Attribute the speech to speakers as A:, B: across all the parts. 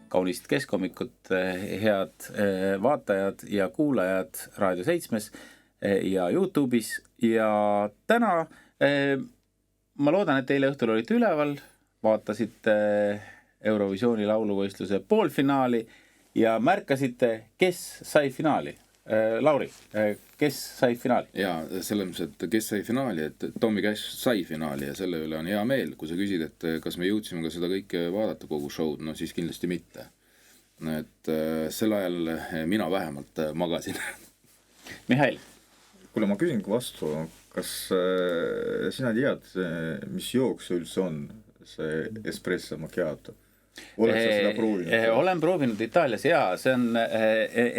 A: kaunist keskhommikut, head vaatajad ja kuulajad Raadio 7 ja YouTube'is. Ja täna ma loodan, et eile õhtul olite üleval, vaatasite Eurovisiooni lauluvõistluse poolfinaali ja märkasite, kes sai finaali. Lauri, kes sai finaali?
B: Jaa, selles mõttes, et kes sai finaali, et Tommy Cash sai finaali ja selle üle on hea meel. Kui sa küsid, et kas me jõudsime ka seda kõike vaadata kogu show'd, no siis kindlasti mitte. Et sel ajal mina vähemalt magasin.
A: Mihhail?
C: Kuule, ma küsingi vastu, kas sina tead, mis jooks üldse on see espresso macchiato? Oled sa seda proovinud?
A: Olen proovinud Itaalias, jaa, see on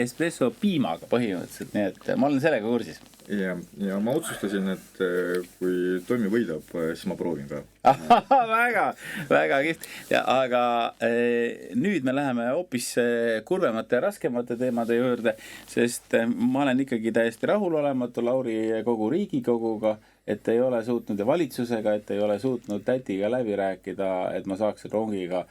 A: espresso piimaga põhimõtteliselt, nii et ma olen sellega kursis.
C: Ja ma otsustasin, et kui Tommy võidab, siis ma proovin ka.
A: väga kihvt. Aga nüüd me läheme hoopis kurvemate ja raskemate teemade juurde, sest ma olen ikkagi täiesti rahulolematu Lauri kogu Riigikoguga, et ei ole suutnud ja valitsusega, et ei ole suutnud tätiga läbi rääkida, et ma saaksin rongiga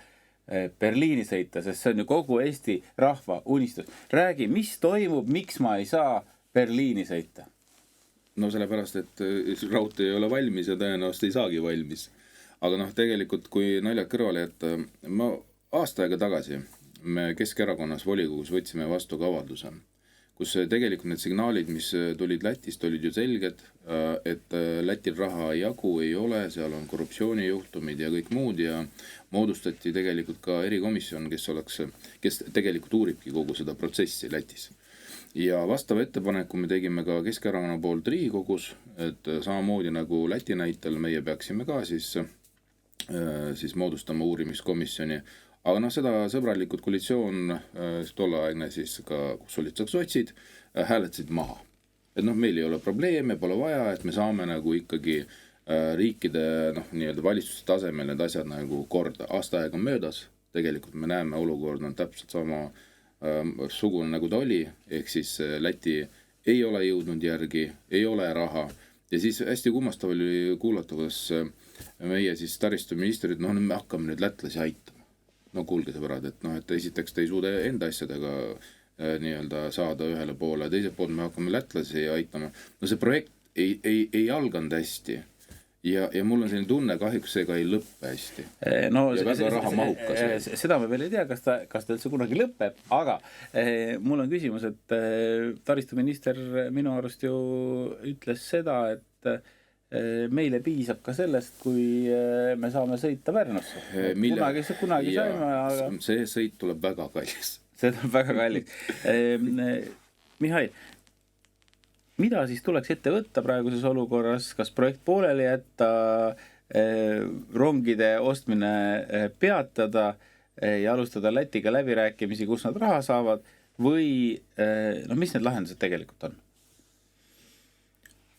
A: Berliini sõita, sest see on ju kogu Eesti rahva unistus. Räägi, mis toimub, miks ma ei saa Berliini sõita?
B: No sellepärast, et raudtee ei ole valmis ja tõenäoliselt ei saagi valmis. Aga tegelikult, kui naljad kõrvale jätta, ma aasta aega tagasi me Keskerakonnas volikogus võtsime vastu ka avalduse, kus tegelikult need signaalid, mis tulid Lätist, olid ju selged, et Lätil raha jagu ei ole, seal on korruptsioonijuhtumid ja kõik muud ja moodustati tegelikult ka erikomisjon, kes tegelikult uuribki kogu seda protsessi Lätis. Ja vastava ettepaneku me tegime ka Keskerakonna poolt Riigikogus, et samamoodi nagu Läti näitel meie peaksime ka siis moodustama uurimiskomisjoni. Aga seda sõbralikud koalitsioon, tolleaegne siis ka, kus olid sotsid, hääletasid maha. Et meil ei ole probleeme, pole vaja, et me saame nagu ikkagi riikide nii-öelda valitsuste tasemel need asjad nagu korda. Aasta aega möödas, tegelikult me näeme olukord on täpselt sama sugune nagu ta oli, ehk siis Läti ei ole jõudnud järgi, ei ole raha ja siis hästi kummastav oli kuulata, kuidas meie siis taristuministrid, me hakkame nüüd lätlasi aitama. No kuulge sõbrad, et esiteks te ei suuda enda asjadega nii-öelda saada ühele poole, teiselt poolt me hakkame lätlasi aitama. No see projekt ei alganud hästi ja mul on selline tunne, kahjuks see ka ei lõppe hästi.
A: No,
B: ja väga raha mahukas.
A: Seda me veel ei tea, kas ta üldse kunagi lõpeb, aga mul on küsimus, et taristuminister minu arust ju ütles seda, et meile piisab ka sellest, kui me saame sõita Pärnusse. Kunagi saime, aga
B: see sõit tuleb väga kallis.
A: See tuleb väga kallis. Mihhail, mida siis tuleks ette võtta praeguses olukorras? Kas projekt pooleli jätta, rongide ostmine peatada ja alustada Lätiga läbirääkimisi, kus nad raha saavad või mis need lahendused tegelikult on?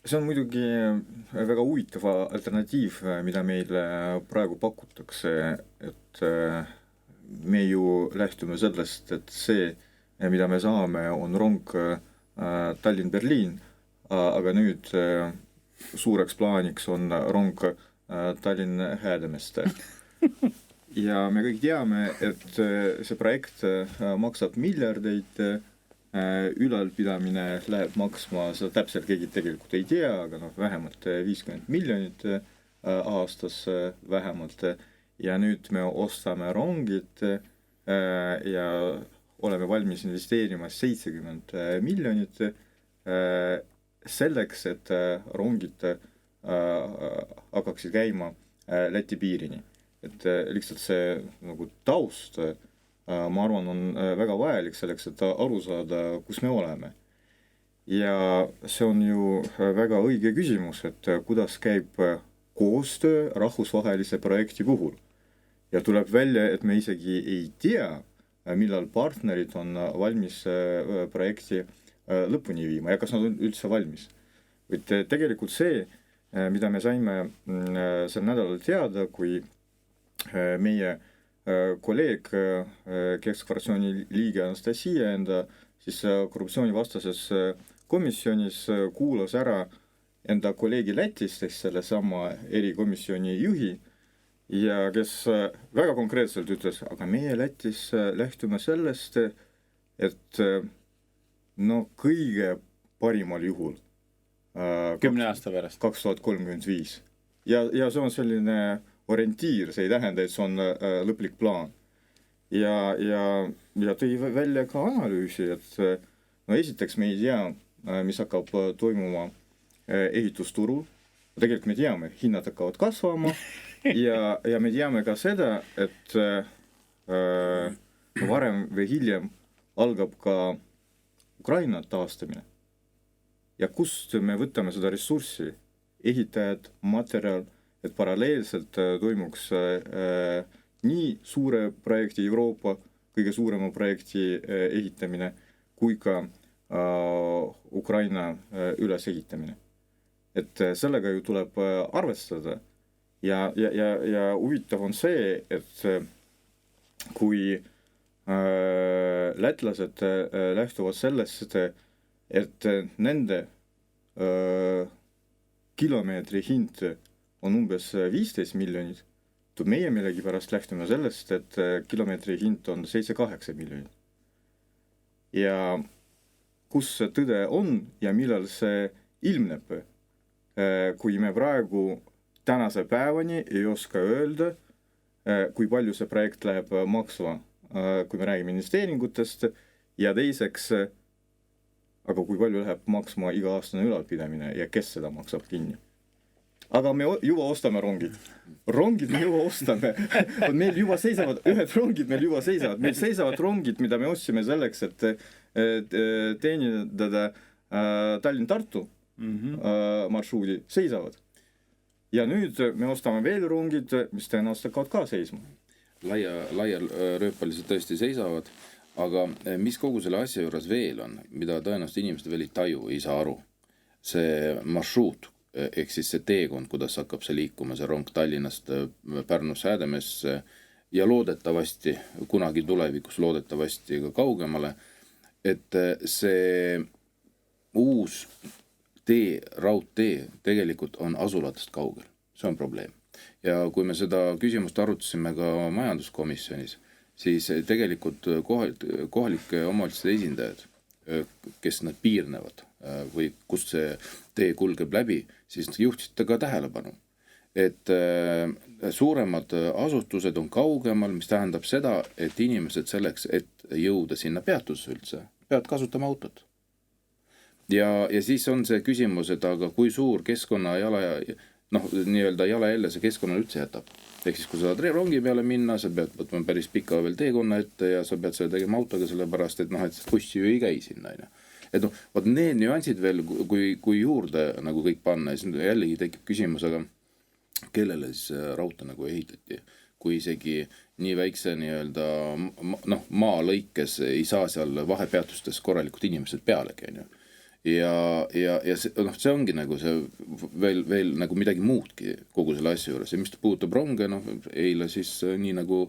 C: See on muidugi väga huvitav alternatiiv, mida meile praegu pakutakse, et me ju lähtume sellest, et see, mida me saame, on rong Tallinn-Berliin, aga nüüd suureks plaaniks on rong Tallinn-Häädemeeste. Ja me kõik teame, et see projekt maksab miljardeid, ülalpidamine läheb maksma, seda täpselt keegi tegelikult ei tea, aga vähemalt 50 miljonit aastas vähemalt. Ja nüüd me ostame rongid ja oleme valmis investeerima 70 miljonit selleks, et rongid hakkaksid käima Läti piirini. Et lihtsalt see nagu taust, ma arvan, on väga vajalik selleks, et aru saada, kus me oleme. Ja see on ju väga õige küsimus, et kuidas käib koostöö rahvusvahelise projekti puhul. Ja tuleb välja, et me isegi ei tea, millal partnerid on valmis projekti lõpuni viima ja kas nad on üldse valmis. Tegelikult see, mida me saime sel nädalal teada, kui meie kolleeg Keskfraktsiooni liige Anastasia enda siis korruptsioonivastases komisjonis kuulas ära enda kolleegi Lätist, selle sama erikomisjoni juhi ja kes väga konkreetselt ütles, aga meie Lätis lähtume sellest, et no kõige parimal juhul
A: 10 aasta pärast.
C: 2035. Ja see on selline orientiir, see ei tähenda, et see on lõplik plaan. Ja tõi välja ka analüüsi, et no esiteks me ei tea, mis hakkab toimuma ehitusturul. Tegelikult me teame, hinnad hakkavad kasvama ja me teame ka seda, et varem või hiljem algab ka Ukraina taastamine. Ja kust me võtame seda ressurssi, ehitajad, materjal, et paralleelselt toimuks nii suure projekti Euroopa, kõige suurema projekti ehitamine, kui ka Ukraina ülesehitamine. Et sellega ju tuleb arvestada ja huvitav on see, et kui lätlased lähtuvad sellest, et nende kilomeetri hind on umbes 15 miljonit, to meie millegipärast lähtume sellest, et kilomeetri hind on 7-8 miljonit. Ja kus see tõde on ja millal see ilmneb, kui me praegu tänase päevani ei oska öelda, kui palju see projekt läheb maksma, kui me räägime investeeringutest, ja teiseks, aga kui palju läheb maksma iga-aastane ülalpidamine ja kes seda maksab kinni. Aga me juba ostame rongid. Rongid me juba ostame. Meil juba seisavad, ühed rongid meil juba seisavad. Meil seisavad rongid, mida me ostsime selleks, et teenindada Tallinn-Tartu marsruudi, seisavad. Ja nüüd me ostame veel rongid, mis tõenäoliselt hakkavad ka seisma.
B: Laial rööpaliselt tõesti seisavad, aga mis kogu selle asja juures veel on, mida tõenäoliselt inimesed veel ei taju, ei saa aru. See marsruut, ehk siis see teekond, kuidas hakkab see liikuma, see rong Tallinnast Pärnusse Häädemeesse ja loodetavasti, kunagi tulevikus loodetavasti ka kaugemale, et see uus raudtee tegelikult on asulatest kaugel. See on probleem. Ja kui me seda küsimust arutasime ka majanduskomisjonis, siis tegelikult kohalike omavalitsuste esindajad, kes nad piirnevad või kust see tee kulgeb läbi, siis juhtisite ka tähelepanu, et suuremad asutused on kaugemal, mis tähendab seda, et inimesed selleks, et jõuda sinna peatusse üldse, peavad kasutama autot. Ja siis on see küsimus, et aga kui suur keskkonna jalajälje see keskkonna üldse jätab. Ehk siis, kui sa saad rongi peale minna, sa pead võtma päris pika veel teekonna ette ja sa pead selle tegema autoga sellepärast, et et bussi ju ei käi sinna. Et võt need nüansid veel, kui juurde nagu kõik panna, siis jällegi tekib küsimus, aga kellele siis raudtee nagu ehitati, kui isegi nii väikse maa lõikes ei saa seal vahepeatustes korralikud inimesed pealegi, Ja see ongi nagu see veel nagu midagi muudki kogu selle asja juures. Ja mis puudutab ronge, eile siis nii nagu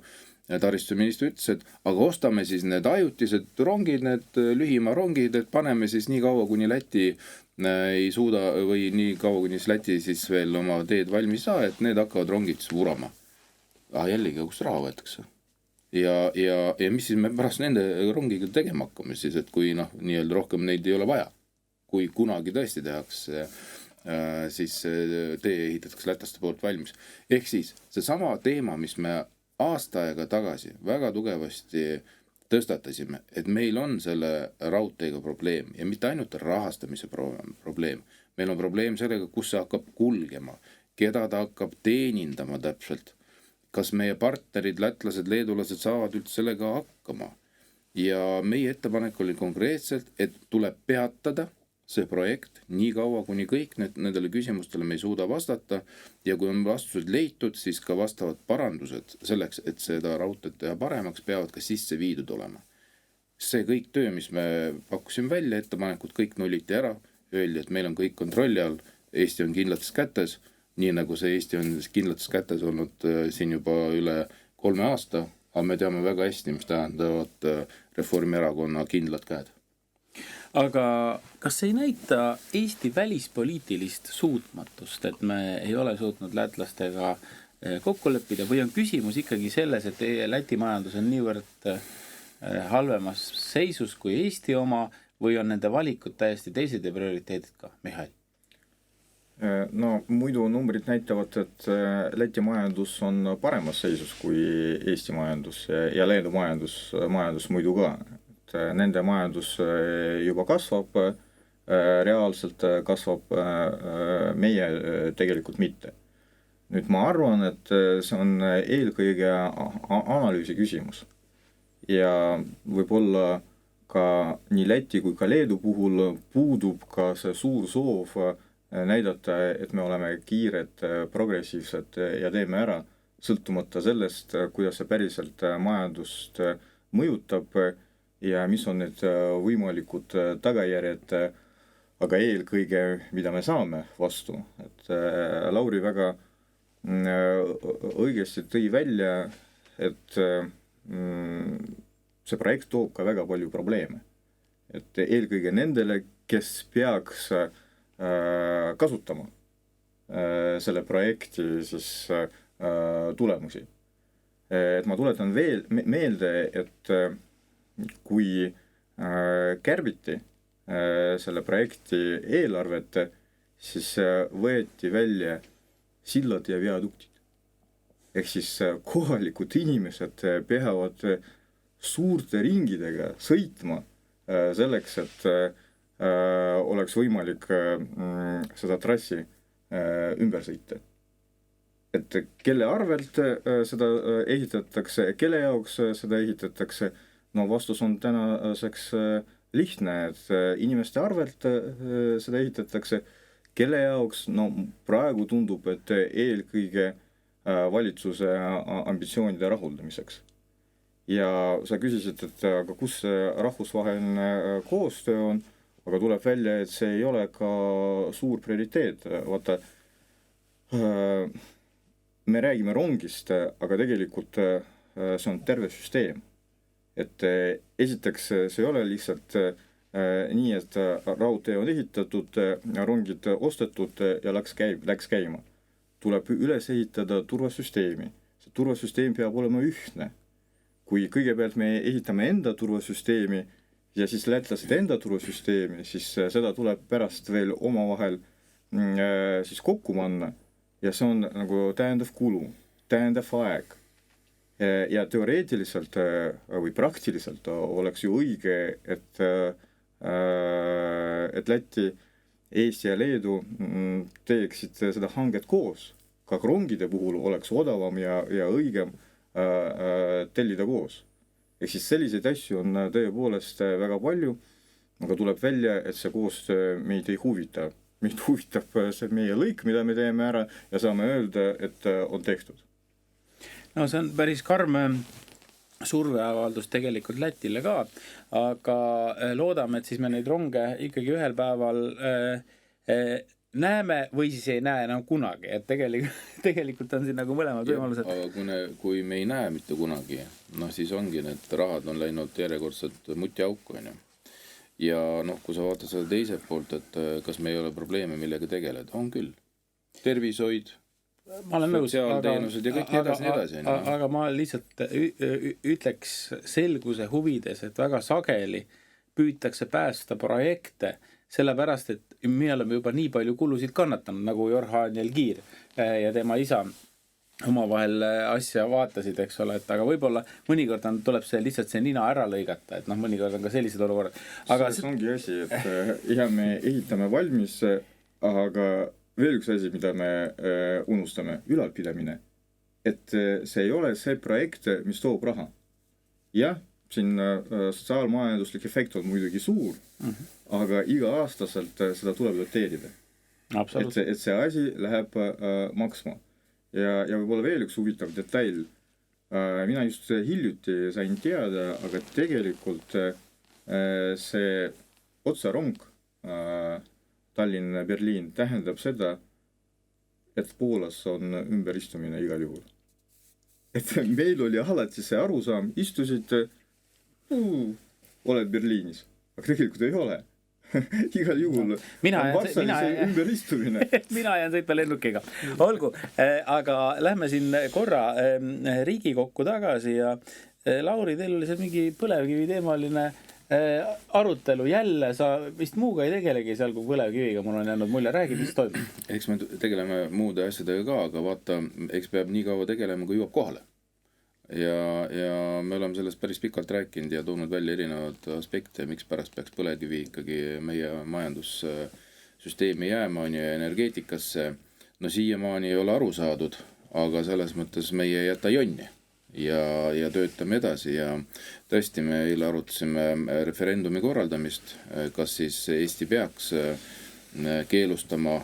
B: taristuminister ütles, et aga ostame siis need ajutised rongid, need lühima rongid, et paneme siis nii kaua, kuni Läti ei suuda või nii kaua, kuni Läti siis veel oma teed valmis saa, et need hakkavad rongid siis vurama. Jällegi, kus raha võetakse. Ja mis siis me pärast nende rongiga tegema hakkame siis, et kui nii-öelda rohkem neid ei ole vaja. Kui kunagi tõesti tehakse, siis tee ehitatakse lätlaste poolt valmis. Ehk siis see sama teema, mis me aasta aega tagasi väga tugevasti tõstatasime, et meil on selle raudteega probleem ja mitte ainult rahastamise probleem. Meil on probleem sellega, kus see hakkab kulgema, keda ta hakkab teenindama täpselt. Kas meie partnerid, lätlased, leedulased saavad üldse sellega hakkama. Ja meie ettepanek oli konkreetselt, et tuleb peatada see projekt nii kaua, kuni kõik nendele küsimustele me ei suuda vastata ja kui on vastused leitud, siis ka vastavad parandused selleks, et seda raudteed teha paremaks, peavad ka sisse viidud olema. See kõik töö, mis me pakkusime välja, ettepanekud, kõik nulliti ära, öeldi, et meil on kõik kontrolli all, Eesti on kindlates kätes, nii nagu see Eesti on kindlates kätes olnud siin juba üle 3 aasta, aga me teame väga hästi, mis tähendavad Reformierakonna kindlad käed.
A: Aga kas ei näita Eesti välispoliitilist suutmatust, et me ei ole suutnud lätlastega kokku leppida või on küsimus ikkagi selles, et Läti majandus on niivõrd halvemas seisus kui Eesti oma või on nende valikud täiesti teised ja prioriteedid ka? Mihhail?
C: No muidu numbrid näitavad, et Läti majandus on paremas seisus kui Eesti majandus ja Leedu majandus muidu ka. Et nende majandus juba kasvab, reaalselt kasvab, meie tegelikult mitte. Nüüd ma arvan, et see on eelkõige analüüsi küsimus ja võib-olla ka nii Läti kui ka Leedu puhul puudub ka see suur soov näidata, et me oleme kiired, progressiivsed ja teeme ära, sõltumata sellest, kuidas see päriselt majandust mõjutab ja mis on need võimalikud tagajärjed, aga eelkõige, mida me saame vastu. Et Lauri väga õigesti tõi välja, et see projekt toob ka väga palju probleeme. Et eelkõige nendele, kes peaks kasutama selle projekti siis tulemusi. Et ma tuletan veel meelde, et kui kärbiti selle projekti eelarvet, siis võeti välja sillad ja viaduktid. Ehk siis kohalikud inimesed peavad suurte ringidega sõitma selleks, et oleks võimalik seda trassi ümber sõita. Et kelle arvelt seda ehitatakse, kelle jaoks seda ehitatakse, no vastus on tänaseks lihtne, et inimeste arvelt seda ehitatakse, kelle jaoks, no praegu tundub, et eelkõige valitsuse ambitsioonide rahuldamiseks. Ja sa küsisid, et aga kus see rahvusvaheline koostöö on, aga tuleb välja, et see ei ole ka suur prioriteet. Vaata, me räägime rongist, aga tegelikult see on terve süsteem. Et esiteks see ei ole lihtsalt nii, et raudtee on ehitatud, rongid ostetud ja läks käima. Tuleb üles ehitada turvasüsteemi. See turvasüsteem peab olema ühtne. Kui kõigepealt me ehitame enda turvasüsteemi ja siis lätlased enda turvasüsteemi, siis seda tuleb pärast veel omavahel siis kokku panna ja see on nagu täiendav kulu, täiendav aeg. Ja teoreetiliselt või praktiliselt oleks ju õige, et Läti, Eesti ja Leedu teeksid seda hanget koos. Ka rongide puhul oleks odavam ja õigem tellida koos. Ehk siis selliseid asju on tõepoolest väga palju, aga tuleb välja, et see koostöö meid ei huvita. Meid huvitab see meie lõik, mida me teeme ära ja saame öelda, et on tehtud.
A: No see on päris karm surveavaldus tegelikult Lätile ka, aga loodame, et siis me neid ronge ikkagi ühel päeval näeme või siis ei näe enam kunagi, et tegelikult on siin nagu mõlemad võimalused.
B: Aga kui me ei näe mitte kunagi, siis ongi need rahad on läinud järjekordselt mutiauku. Ja kui sa vaatad seda teiselt poolt, et kas me ei ole probleeme, millega tegeleda, on küll. Tervishoid, sotsiaalteenused ja kõik nii edasi.
A: Aga ma lihtsalt ütleks selguse huvides, et väga sageli püütakse päästa projekte, sellepärast, et me oleme juba nii palju kulusid kannatanud, nagu Jorhan Jelgir ja tema isa omavahel asja vaatasid, eks ole, et aga võib-olla mõnikord tuleb see lihtsalt see nina ära lõigata, et mõnikord on ka sellised olukorrad. Aga
C: see ongi asi, et me ehitame valmis, aga veel üks asi, mida me unustame, ülalpidamine. Et see ei ole see projekt, mis toob raha. Jah, siin sotsiaalmajanduslik efekt on muidugi suur, aga iga-aastaselt seda tuleb doteerida. Et see asi läheb maksma. Ja võib-olla veel üks huvitav detail. Mina just hiljuti sain teada, aga tegelikult see otsarong Tallinn-Berliin tähendab seda, et Poolas on ümberistumine igal juhul. Et meil oli alati see arusaam, istusid, oled Berliinis, aga tegelikult ei ole. igal juhul
A: Mina
C: on
A: jään-
C: Varssavis
A: mina-
C: see ümberistumine.
A: mina jään sõitma lennukiga. Olgu, aga lähme siin korra Riigikokku tagasi ja Lauri, teil oli seal mingi põlevkivi teemaline arutelu jälle, sa vist muuga ei tegelegi seal kui põlevkiviga, mul on jäänud mulje, räägi, mis toimub.
B: Eks me tegeleme muude asjadega ka, aga vaata, eks peab nii kaua tegelema, kui jõuab kohale. Ja me oleme sellest päris pikalt rääkinud ja toonud välja erinevad aspekte, miks pärast peaks põlevkivi ikkagi meie majandussüsteemi jääma on ja energeetikasse. No siiamaani ei ole aru saadud, aga selles mõttes meie ei jäta jonni ja töötame edasi ja tõesti me eile arutasime referendumi korraldamist, kas siis Eesti peaks keelustama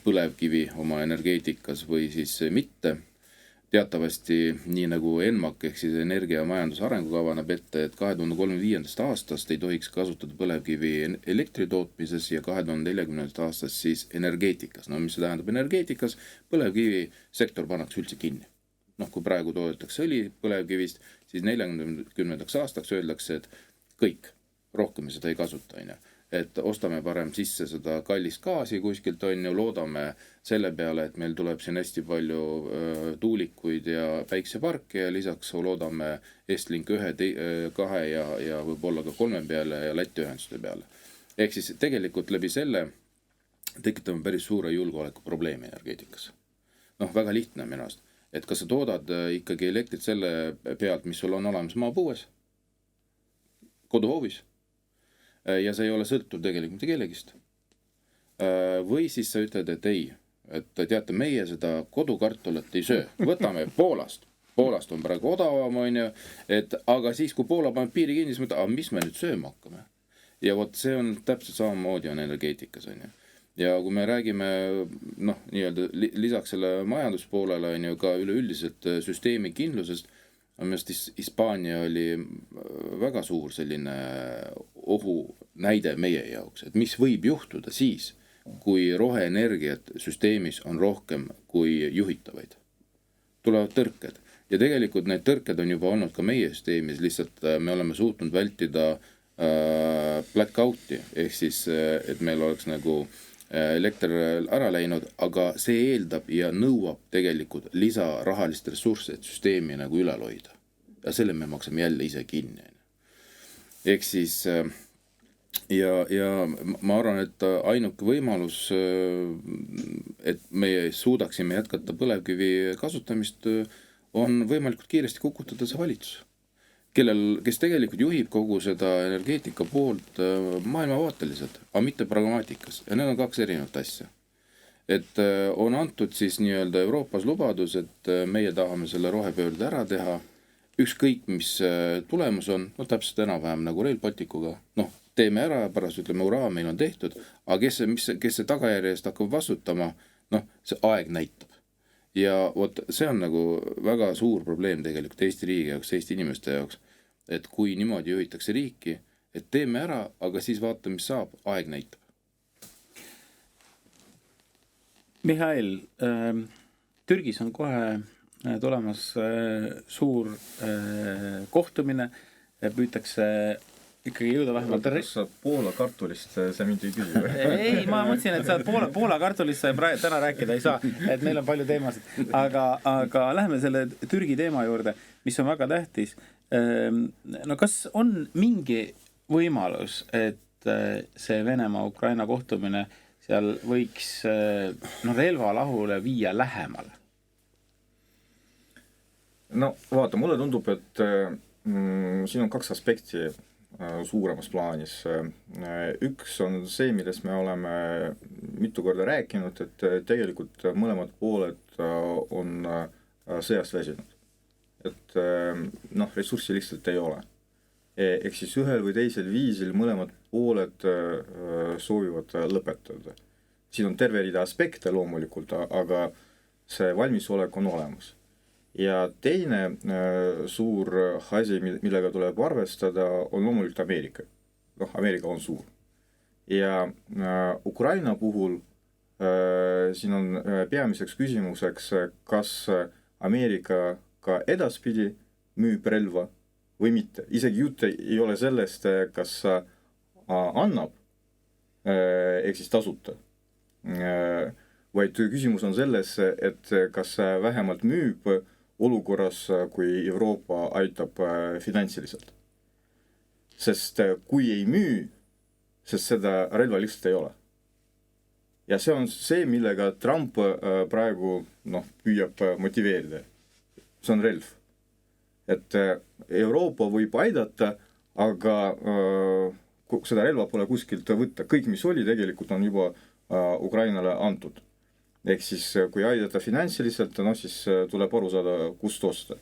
B: põlevkivi oma energeetikas või siis mitte. Teatavasti nii nagu ENMAK ehk siis energia- ja majanduse arengukava näeb ette, et 2035. aastast ei tohiks kasutada põlevkivi elektritootmises ja 2040. aastast siis energeetikas. No mis see tähendab energeetikas? Põlevkivi sektor pannakse üldse kinni. Kui praegu toodetakse õli põlevkivist, siis 40. aastaks öeldakse, et kõik, rohkem me seda ei kasuta, et ostame parem sisse seda kallist gaasi kuskilt loodame selle peale, et meil tuleb siin hästi palju tuulikuid ja päikseparke ja lisaks loodame Estlink 1, 2 ja võib-olla ka 3 peale ja Läti ühenduste peale. Ehk siis tegelikult läbi selle tekitame päris suure julgeoleku probleemi energeetikas. Väga lihtne minu arust, et kas sa toodad ikkagi elektrit selle pealt, mis sul on olemas maapõues, koduhoovis, ja see ei ole sõltuv tegelikult mitte kellegist. Või siis sa ütled, et ei, et teate, meie seda kodukartulit ei söö. Võtame Poolast. Poolast on praegu odavam, aga siis, kui Poola paneb piiri kinni, siis mõtled, mis me nüüd sööma hakkame? Ja vot see on täpselt samamoodi on energeetikas. Ja kui me räägime nii-öelda lisaks selle majanduspoolele ka üleüldiselt süsteemi kindlusest, Mest Hispaania oli väga suur selline ohu näide meie jaoks, et mis võib juhtuda siis, kui roheenergiat süsteemis on rohkem kui juhitavaid. Tulevad tõrked. Ja tegelikult need tõrked on juba olnud ka meie süsteemis, lihtsalt me oleme suutnud vältida blackouti, ehk siis, et meil oleks nagu elekter ära läinud, aga see eeldab ja nõuab tegelikult lisarahalist ressurssi, et süsteemi nagu ülal hoida. Ja selle me maksame jälle ise kinni. Ehk siis, ja ma arvan, et ainuke võimalus, et me suudaksime jätkata põlevkivi kasutamist, on võimalikult kiiresti kukutada see valitsus, kes tegelikult juhib kogu seda energeetika poolt maailmavaateliselt, aga mitte pragmaatikas. Ja need on kaks erinevat asja. Et on antud siis nii-öelda Euroopas lubadus, et meie tahame selle rohepöörde ära teha. Ükskõik, mis tulemus on, täpselt enam-vähem nagu Rail Balticuga. Teeme ära ja pärast ütleme, uraa, meil on tehtud, aga kes see tagajärjest hakkab vastutama, see aeg näitab. Ja see on nagu väga suur probleem tegelikult Eesti riigi jaoks, Eesti inimeste jaoks, et kui niimoodi juhitakse riiki, et teeme ära, aga siis vaata, mis saab, aeg näitab.
A: Mihhail, Türgis on kohe tulemas suur kohtumine, püütakse ikkagi jõuda vähemalt...
C: Kas sa Poola kartulist sa mind ei küsi?
A: Ei, ma mõtlesin, et sa Poola kartulist sa täna rääkida ei saa, et meil on palju teemasid. Aga läheme selle Türgi teema juurde, mis on väga tähtis. Kas on mingi võimalus, et see Venemaa-Ukraina kohtumine seal võiks relvalahule viia lähemale?
C: Vaata, mulle tundub, et siin on kaks aspekti suuremas plaanis. Üks on see, millest me oleme mitu korda rääkinud, et tegelikult mõlemad pooled on sõjast väsinud. Et ressurssi lihtsalt ei ole. Ehk siis ühel või teisel viisil mõlemad pooled soovivad lõpetada. Siin on terve rida aspekte loomulikult, aga see valmisolek on olemas. Ja teine suur asi, millega tuleb arvestada, on loomulikult Ameerika. Ameerika on suur. Ja Ukraina puhul siin on peamiseks küsimuseks, kas Ameerika ka edaspidi müüb relva või mitte. Isegi jutt ei ole sellest, kas annab ehk siis tasuta. Vaid küsimus on selles, et kas vähemalt müüb olukorras, kui Euroopa aitab finantsiliselt. Sest kui ei müü, sest seda relva lihtsalt ei ole. Ja see on see, millega Trump praegu püüab motiveerida. See on relv. Et Euroopa võib aidata, aga seda relva pole kuskilt võtta. Kõik, mis oli, tegelikult on juba Ukrainale antud. Ehk siis, kui aidata finantsiliselt, siis tuleb aru saada, kust osta.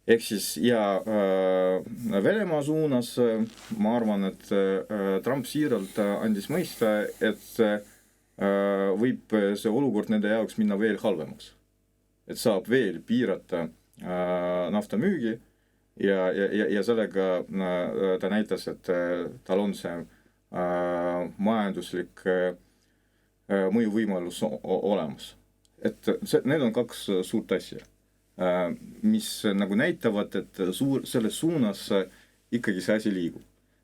C: Ehk siis, ja Venemaa suunas, ma arvan, et Trump siiralt andis mõista, et võib see olukord nende jaoks minna veel halvemaks. Et saab veel piirata nafta müügi ja sellega ta näitas, et tal on see majanduslik mõjuvõimalus olemas. Et need on kaks suurt asja, mis nagu näitavad, et selles suunas ikkagi see asi liigub.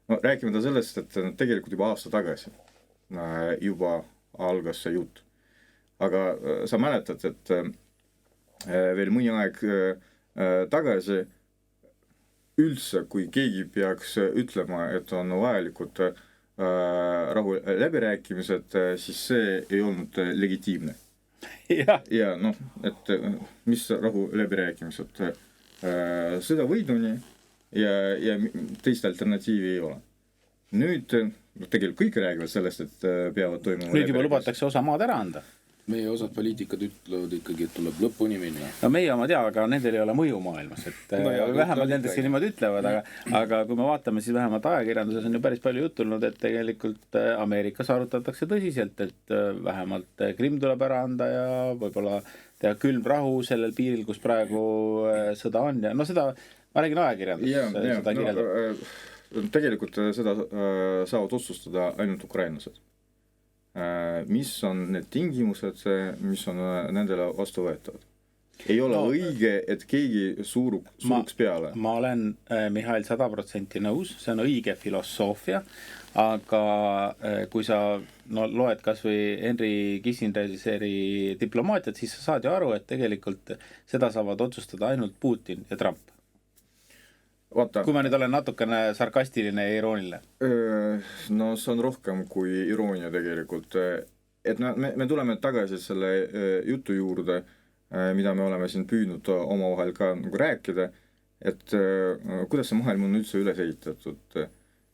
C: Rääkimata sellest, et tegelikult juba aasta tagasi juba algas see jutt. Aga sa mäletad, et veel mõni aeg tagasi üldse, kui keegi peaks ütlema, et on vajalikud rahu läbirääkimised, siis see ei olnud legitiimne. Ja et mis rahu läbirääkimised? Sõda võiduni ja teist alternatiivi ei ole. Nüüd tegelikult kõik räägivad sellest, et peavad toimuma
A: nüüd juba lubatakse osa maad ära anda.
B: Meie osad poliitikad ütlevad ikkagi, et tuleb lõpuni minna.
A: No meie oma tea, aga nendel ei ole mõju maailmas, et vähemalt nendest niimoodi ütlevad, aga kui me vaatame, siis vähemalt ajakirjanduses on ju päris palju jutulnud, et tegelikult Ameerikas arutatakse tõsiselt, et vähemalt Krimm tuleb ära anda ja võib-olla teha külmrahu sellel piiril, kus praegu sõda on ja seda, ma räägin ajakirjanduses, seda kirjeldab.
C: Tegelikult seda saavad otsustada ainult ukrainlased. Mis on need tingimused, mis on nendele vastu võetavad. Ei ole õige, et keegi suruks peale.
A: Ma olen Mihhail 100% nõus, see on õige filosoofia, aga kui sa loed kas või Henry Kissingeri diplomaatiat, siis sa saad ju aru, et tegelikult seda saavad otsustada ainult Putin ja Trump.
C: Vaata.
A: Kui ma nüüd olen natukene sarkastiline ja irooniline.
C: No see on rohkem kui iroonia tegelikult. Et me tuleme tagasi selle jutu juurde, mida me oleme siin püüdnud omavahel ka nagu rääkida, et kuidas see maailm on üldse üles ehitatud.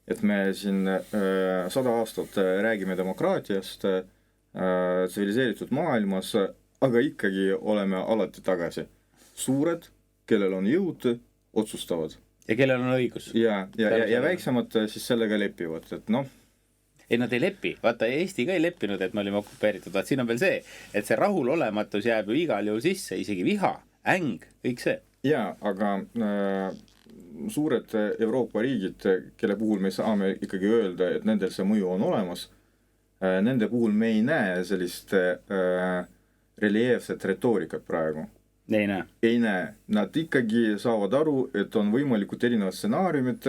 C: Et me siin 100 aastat räägime demokraatiast, tsiviliseeritud maailmas, aga ikkagi oleme alati tagasi. Suured, kellel on jõud, otsustavad.
A: Ja kellel on õigus.
C: Ja väiksemad siis sellega lepivad, et
A: Ei, nad ei lepi. Vaata, Eesti ka ei leppinud, et me olime okupeeritud. Vaat siin on veel see, et see rahulolematus jääb ju igal juhul sisse, isegi viha, äng, kõik see.
C: Ja, aga suured Euroopa riigid, kelle puhul me saame ikkagi öelda, et nendel see mõju on olemas, nende puhul me ei näe sellist relieefset retoorikat praegu.
A: Ei näe.
C: Ei näe. Nad ikkagi saavad aru, et on võimalikud erinevad stsenaariumid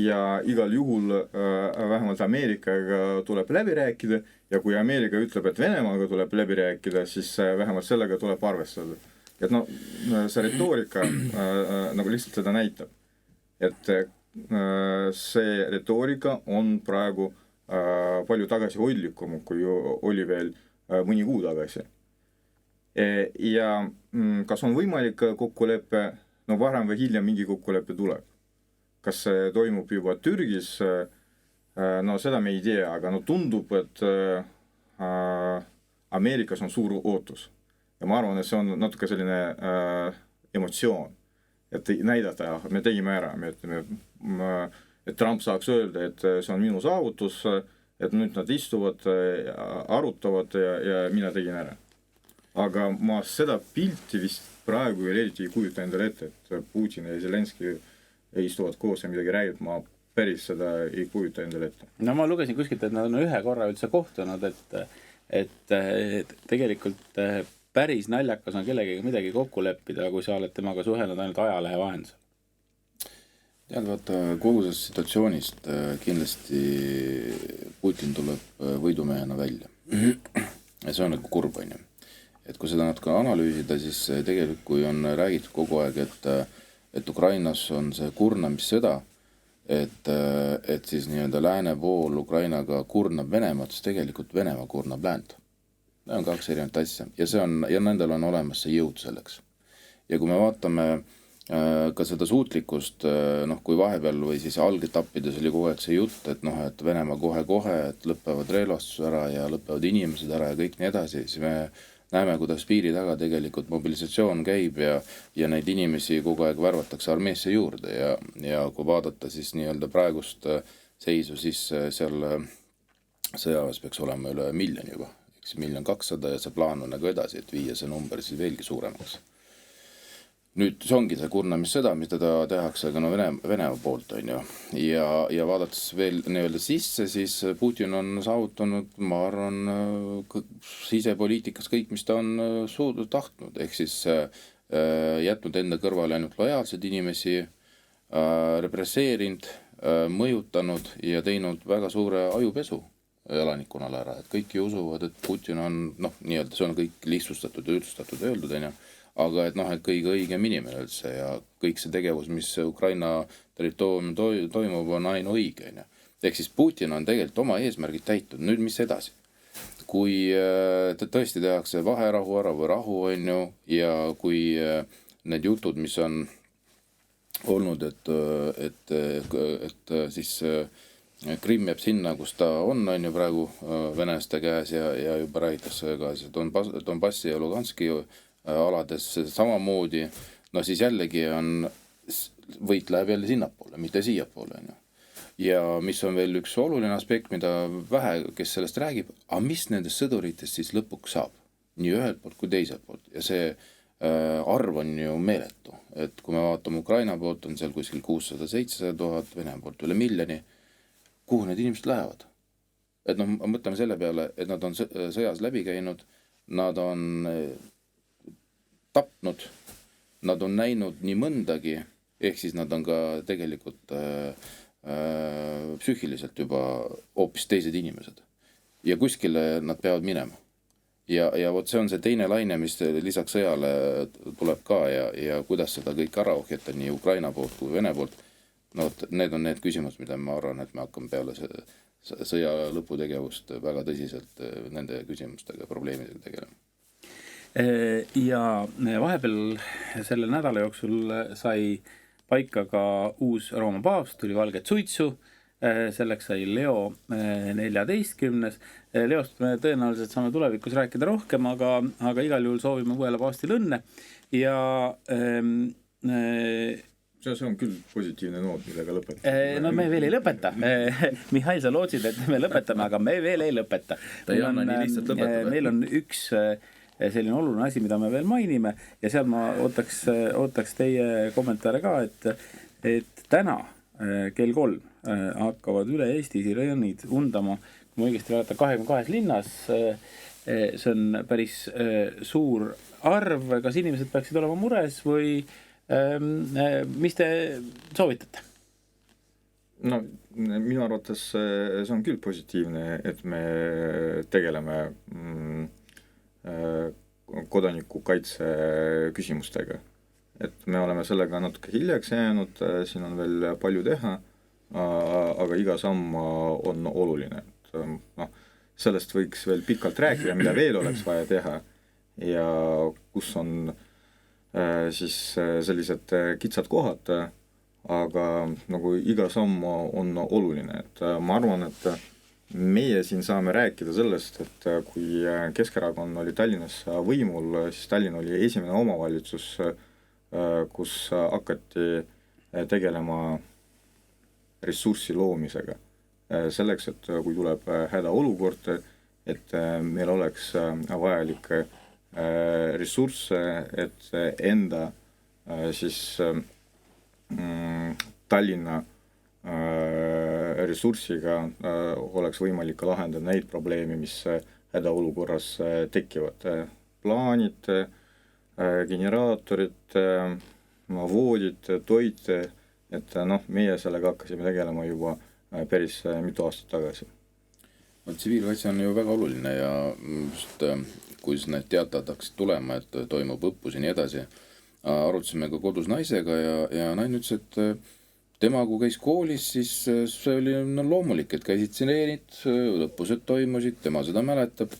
C: ja igal juhul vähemalt Ameerikaga tuleb läbi rääkida ja kui Ameerika ütleb, et Venemaaga tuleb läbi rääkida, siis vähemalt sellega tuleb arvestada. Et see retoorika nagu lihtsalt seda näitab. Et see retoorika on praegu palju tagasihoidlikum, kui oli veel mõni kuu tagasi. Ja kas on võimalik kokkulepe, varem või hiljem mingi kokkulepe tuleb. Kas see toimub juba Türgis, seda me ei tea, aga tundub, et Ameerikas on suur ootus. Ja ma arvan, et see on natuke selline emotsioon, et näidata, me tegime ära, et Trump saaks öelda, et see on minu saavutus, et nüüd nad istuvad, arutavad ja mina tegin ära. Aga ma seda pilti vist praegu veel eriti ei kujuta endale ette, et Putin ja Zelenski istuvad koos ja midagi räägib, ma päris seda ei kujuta endale ette.
A: No ma lugesin kuskilt, et nad on ühe korra üldse kohtunud, et tegelikult päris naljakas on kellegagi midagi kokku leppida, kui sa oled temaga suhelnud ainult ajalehe vahendusel.
B: tead, vaata, kogu sellest situatsioonist kindlasti Putin tuleb võidumehena välja. Ja see on nagu kurb, on ju. Et kui seda natuke analüüsida, siis tegelikult kui on räägitud kogu aeg, et Ukrainas on see kurnamissõda, et siis nii-öelda lääne pool Ukrainaga kurnab Venemaad, siis tegelikult Venemaa kurnab läänt. Need on kaks erinevat asja ja nendel on olemas see jõud selleks. Ja kui me vaatame ka seda suutlikkust, kui vahepeal või siis algetappides oli kogu aeg see jutt, et Venemaa kohe-kohe, et lõpevad relvastus ära ja lõpevad inimesed ära ja kõik nii edasi, siis me näeme, kuidas piiri taga tegelikult mobilisatsioon käib ja neid inimesi kogu aeg värvatakse armeesse juurde ja kui vaadata siis nii-öelda praegust seisu, siis seal sõjaväes peaks olema üle 1 miljoni juba, 1 200 000 ja see plaan on nagu edasi, et viia see number siis veelgi suuremaks. Nüüd see ongi see kurnamissõda, mis teda tehakse ka Venemaa poolt, on ju. Ja vaadates veel nii-öelda sisse, siis Putin on saavutanud, ma arvan, sisepoliitikas kõik, mis ta on tahtnud, ehk siis jätnud enda kõrvale ainult lojaalsed inimesi, represseerinud, mõjutanud ja teinud väga suure ajupesu elanikkonnale ära, et kõik ju usuvad, et Putin on, nii-öelda see on kõik lihtsustatud ja ütlustatud öeldud, on ju. Aga et kõige õigem inimene üldse ja kõik see tegevus, mis Ukraina territooriumil toimub, on ainuõige. Ehk siis Putin on tegelikult oma eesmärgid täitnud. Nüüd mis edasi? Kui tõesti tehakse vaherahu ära või rahu, on ju, ja kui need jutud, mis on olnud, et siis Krimm jääb sinna, kus ta on ju praegu venelaste käes ja juba räägitakse ka Donbassi ja Luganski alades samamoodi, siis jällegi võit läheb jälle sinnapoole, mitte siiapoole. Ja mis on veel üks oluline aspekt, mida vähe, kes sellest räägib, aga mis nendest sõduritest siis lõpuks saab, nii ühelt poolt kui teiselt poolt. Ja see arv on ju meeletu, et kui me vaatame Ukraina poolt, on seal kuskil 600-700 000, Venemaa poolt üle 1 miljoni, kuhu need inimesed lähevad? Et mõtleme selle peale, et nad on sõjas läbi käinud, nad on tapnud, nad on näinud nii mõndagi, ehk siis nad on ka tegelikult psüühiliselt juba hoopis teised inimesed. Ja kuskile nad peavad minema. Ja vot see on see teine laine, mis lisaks sõjale tuleb ka ja kuidas seda kõik ära ohjata nii Ukraina poolt kui Vene poolt. Need on need küsimused, mida ma arvan, et me hakkame peale sõja lõputegevust väga tõsiselt nende küsimustega, probleemidega tegelema.
A: Ja vahepeal selle nädala jooksul sai paika ka uus Rooma paavst, tuli valget suitsu, selleks sai Leo 14. Leost me tõenäoliselt saame tulevikus rääkida rohkem, aga igal juhul soovime uuele paavstile õnne ja
C: see on küll positiivne noot, millega lõpetada.
A: No me veel ei lõpeta. Mihhail, sa lootsid, et me lõpetame, aga me veel ei lõpeta.
B: Ta ei anna nii lihtsalt lõpetada.
A: Meil on üks selline oluline asi, mida me veel mainime ja seal ma ootaks teie kommentaare ka, et täna kell 3 hakkavad üle Eesti sirenid undama, kui ma õigesti vaatan, 22 linnas. See on päris suur arv, kas inimesed peaksid olema mures või mis te soovitate?
C: No minu arvates see on küll positiivne, et me tegeleme kodanikukaitse küsimustega. Et me oleme sellega natuke hiljaks jäänud, siin on veel palju teha, aga iga samm on oluline. Sellest võiks veel pikalt rääkida, mida veel oleks vaja teha ja kus on siis sellised kitsad kohad, aga nagu iga samm on oluline. Et ma arvan, et meie siin saame rääkida sellest, et kui Keskerakond oli Tallinnas võimul, siis Tallinn oli esimene omavalitsus, kus hakati tegelema ressurssi loomisega. Selleks, et kui tuleb hädaolukord, et meil oleks vajalik ressursse, et enda siis Tallinna ressursiga oleks võimalik lahendada neid probleeme, mis hädaolukorras tekivad. Plaanid, generaatorid, voodid, toit, et noh, meie sellega hakkasime tegelema juba päris mitu aastat tagasi.
B: Tsiviilkaitse on ju väga oluline ja just kui need teated hakkasid tulema, et toimub õppus ja nii edasi, arutasime ka kodus naisega ja naine ütles, et tema, kui käis koolis, siis see oli loomulik, et käisid sireenid, õppused toimusid, tema seda mäletab.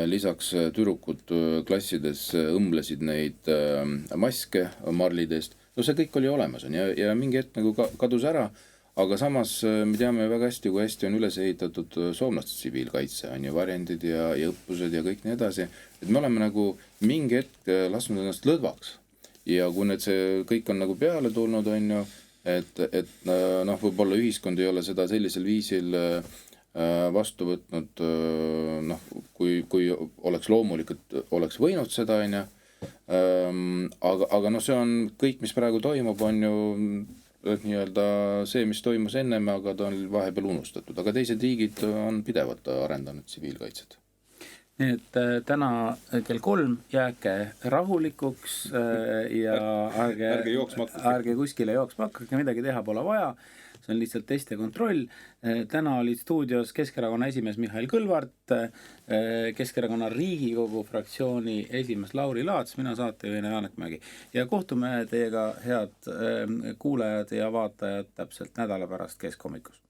B: Lisaks tüdrukud klassides õmblesid neid maske marlidest. No see kõik oli olemas ja mingi hetk nagu kadus ära, aga samas me teame väga hästi, kui hästi on üles ehitatud soomlaste tsiviilkaitse, on ju varjendid ja õppused ja kõik nii edasi. Et me oleme nagu mingi hetk lasknud ennast lõdvaks ja kui need see kõik on nagu peale tulnud, on ju, et noh, võib-olla ühiskond ei ole seda sellisel viisil vastu võtnud, noh, kui oleks loomulikult, oleks võinud seda, on ju, aga noh, see on kõik, mis praegu toimub, on ju nii-öelda see, mis toimus ennem, aga ta on vahepeal unustatud, aga teised riigid on pidevalt arendanud tsiviilkaitset.
A: Nii et täna kell 3 jääke rahulikuks ja ärge kuskile jooksma hakake, midagi teha pole vaja, see on lihtsalt test ja kontroll. Täna olid stuudios Keskerakonna esimees Mihhail Kõlvart, Keskerakonna Riigikogu fraktsiooni esimees Lauri Laats, mina saatejuhina Janek Mägi ja kohtume teiega, head kuulajad ja vaatajad, täpselt nädala pärast keskhommikust.